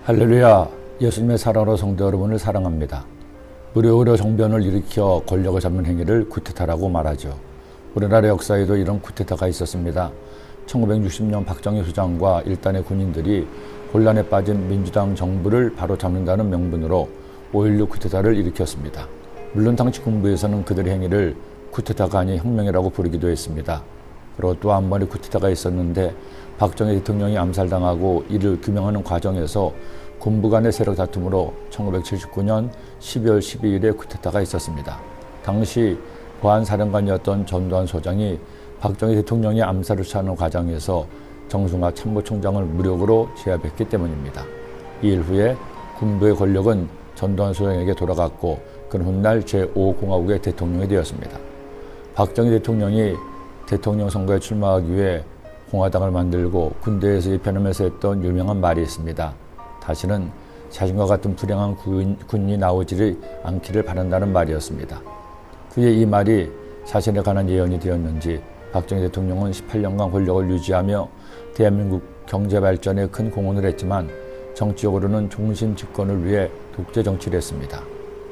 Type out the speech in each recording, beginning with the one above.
할렐루야, 예수님의 사랑으로 성도 여러분을 사랑합니다. 무료로 정변을 일으켜 권력을 잡는 행위를 쿠데타라고 말하죠. 우리나라 역사에도 이런 쿠데타가 있었습니다. 1960년 박정희 수장과 일단의 군인들이 혼란에 빠진 민주당 정부를 바로잡는다는 명분으로 5.16 쿠데타를 일으켰습니다. 물론 당시 군부에서는 그들의 행위를 쿠데타가 아닌 혁명이라고 부르기도 했습니다. 그리고 또 한 번의 쿠데타가 있었는데 박정희 대통령이 암살당하고 이를 규명하는 과정에서 군부 간의 세력 다툼으로 1979년 12월 12일에 쿠데타가 있었습니다. 당시 보안사령관이었던 전두환 소장이 박정희 대통령의 암살을 수사하는 과정에서 정승화 참모총장을 무력으로 제압했기 때문입니다. 이 일 후에 군부의 권력은 전두환 소장에게 돌아갔고 그는 훗날 제5공화국의 대통령이 되었습니다. 박정희 대통령이 대통령 선거에 출마하기 위해 공화당을 만들고 군대에서 입편하면서 했던 유명한 말이 있습니다. 다시는 자신과 같은 불행한 군인이 나오지 않기를 바란다는 말이었습니다. 그의 이 말이 자신에 관한 예언이 되었는지 박정희 대통령은 18년간 권력을 유지하며 대한민국 경제 발전에 큰 공헌을 했지만 정치적으로는 종신 집권을 위해 독재 정치를 했습니다.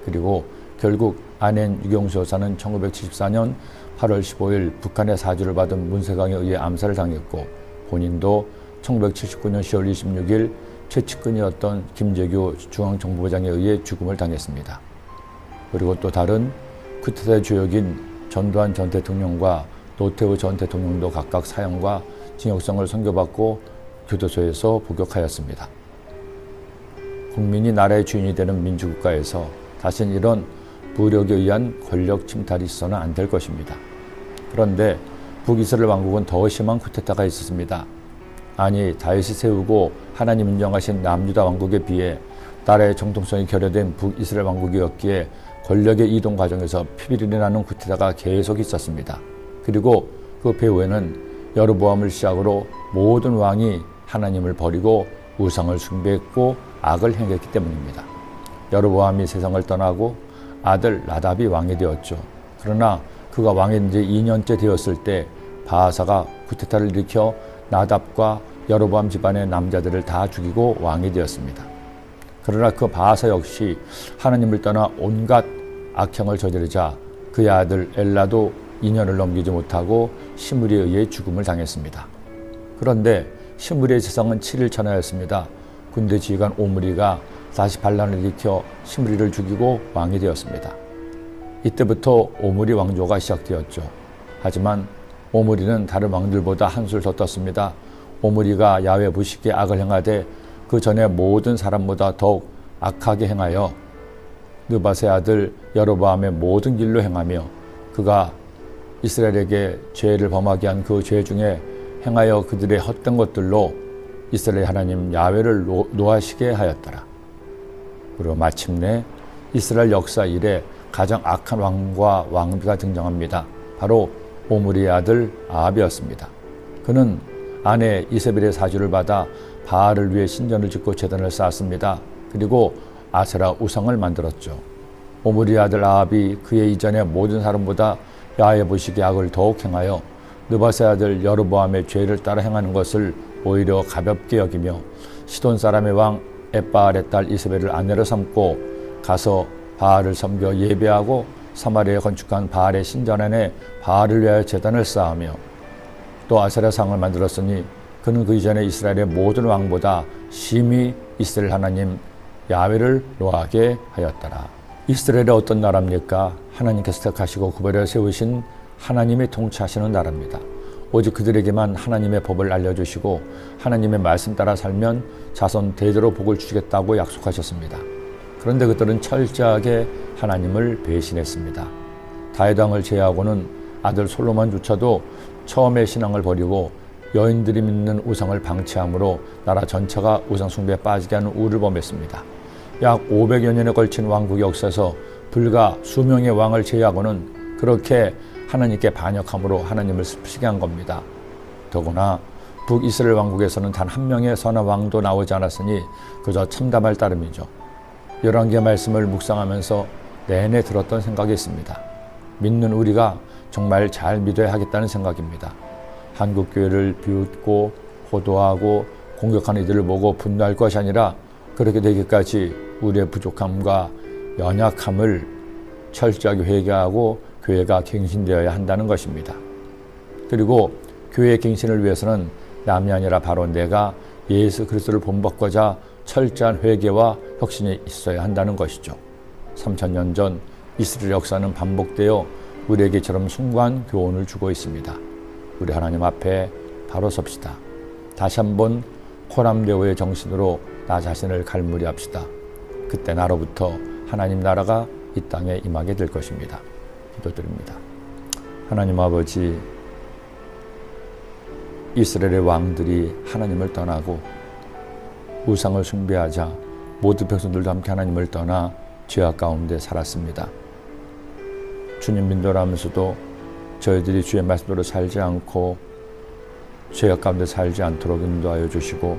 그리고 결국 아내인 유경수 여사는 1974년 8월 15일 북한의 사주를 받은 문세강에 의해 암살을 당했고 본인도 1979년 10월 26일 최측근이었던 김재규 중앙정보부장에 의해 죽음을 당했습니다. 그리고 또 다른 쿠데타의 주역인 전두환 전 대통령과 노태우 전 대통령도 각각 사형과 징역성을 선고받고 교도소에서 복역하였습니다. 국민이 나라의 주인이 되는 민주국가에서 다시는 이런 무력에 의한 권력 침탈이 있어서는 안 될 것입니다. 그런데 북이스라엘 왕국은 더 심한 쿠데타가 있었습니다. 아니, 다윗이 세우고 하나님 인정하신 남유다 왕국에 비해 나라의 정통성이 결여된 북이스라엘 왕국이었기에 권력의 이동 과정에서 피비린내 나는 쿠데타가 계속 있었습니다. 그리고 그 배후에는 여로보암을 시작으로 모든 왕이 하나님을 버리고 우상을 숭배했고 악을 행했기 때문입니다. 여로보암이 세상을 떠나고 아들 나답이 왕이 되었죠. 그러나 그가 왕이 이제 2년째 되었을 때 바하사가 쿠데타를 일으켜 나답과 여로보암 집안의 남자들을 다 죽이고 왕이 되었습니다. 그러나 그 바하사 역시 하나님을 떠나 온갖 악행을 저지르자 그의 아들 엘라도 2년을 넘기지 못하고 시므리에 의해 죽음을 당했습니다. 그런데 시므리의 세상은 7일 천하였습니다. 군대 지휘관 오므리가 다시 반란을 일으켜 시므리를 죽이고 왕이 되었습니다. 이때부터 오므리 왕조가 시작되었죠. 하지만 오므리는 다른 왕들보다 한술 더 떴습니다. 오므리가 야훼 부식에 악을 행하되 그 전에 모든 사람보다 더욱 악하게 행하여 느밧의 아들 여로보암의 모든 길로 행하며 그가 이스라엘에게 죄를 범하게 한 그 죄 중에 행하여 그들의 헛된 것들로 이스라엘 하나님 야훼를 노하시게 하였더라. 그리고 마침내 이스라엘 역사 이래 가장 악한 왕과 왕비가 등장합니다. 바로 오므리의 아들 아합이었습니다. 그는 아내 이세벨의 사주를 받아 바알을 위해 신전을 짓고 제단을 쌓았습니다. 그리고 아세라 우상을 만들었죠. 오므리의 아들 아합이 그의 이전의 모든 사람보다 야훼 부식의 악을 더욱 행하여 느밧의 아들 여로보암의 죄를 따라 행하는 것을 오히려 가볍게 여기며 시돈 사람의 왕 엣바알의 딸 이세벨을 아내로 삼고 가서 바알을 섬겨 예배하고 사마리아에 건축한 바알의 신전 안에 바알을 위하여 제단을 쌓으며 또 아세라 상을 만들었으니 그는 그 이전에 이스라엘의 모든 왕보다 심히 이스라엘 하나님 야훼를 노하게 하였더라. 이스라엘이 어떤 나라입니까? 하나님께서 택하시고 구별해 세우신 하나님이 통치하시는 나라입니다. 오직 그들에게만 하나님의 법을 알려주시고 하나님의 말씀 따라 살면 자손 대대로 복을 주시겠다고 약속하셨습니다. 그런데 그들은 철저하게 하나님을 배신했습니다. 다윗 왕을 제외하고는 아들 솔로몬조차도 처음에 신앙을 버리고 여인들이 믿는 우상을 방치함으로 나라 전체가 우상 숭배에 빠지게 하는 우를 범했습니다. 약 500여 년에 걸친 왕국 역사에서 불과 수명의 왕을 제외하고는 그렇게 하나님께 반역함으로 하나님을 슬프시게 한 겁니다. 더구나 북이스라엘 왕국에서는 단 한 명의 선한 왕도 나오지 않았으니 그저 참담할 따름이죠. 열왕기의 말씀을 묵상하면서 내내 들었던 생각이 있습니다. 믿는 우리가 정말 잘 믿어야 하겠다는 생각입니다. 한국교회를 비웃고 호도하고 공격하는 이들을 보고 분노할 것이 아니라 그렇게 되기까지 우리의 부족함과 연약함을 철저하게 회개하고 교회가 갱신되어야 한다는 것입니다. 그리고 교회의 갱신을 위해서는 남이 아니라 바로 내가 예수 그리스도를 본받고자 철저한 회개와 혁신이 있어야 한다는 것이죠. 3000년 전 이스라엘 역사는 반복되어 우리에게처럼 숭고한 교훈을 주고 있습니다. 우리 하나님 앞에 바로 섭시다. 다시 한번 호람대오의 정신으로 나 자신을 갈무리합시다. 그때 나로부터 하나님 나라가 이 땅에 임하게 될 것입니다. 기도드립니다. 하나님 아버지, 이스라엘의 왕들이 하나님을 떠나고 우상을 숭배하자 모든 백성들도 함께 하나님을 떠나 죄악 가운데 살았습니다. 주님 인도하면서도 저희들이 주의 말씀대로 살지 않고 죄악 가운데 살지 않도록 인도하여 주시고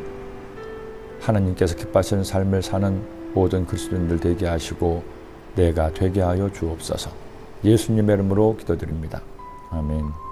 하나님께서 기뻐하시는 삶을 사는 모든 그리스도인들 되게 하시고 내가 되게 하여 주옵소서. 예수님의 이름으로 기도드립니다. 아멘.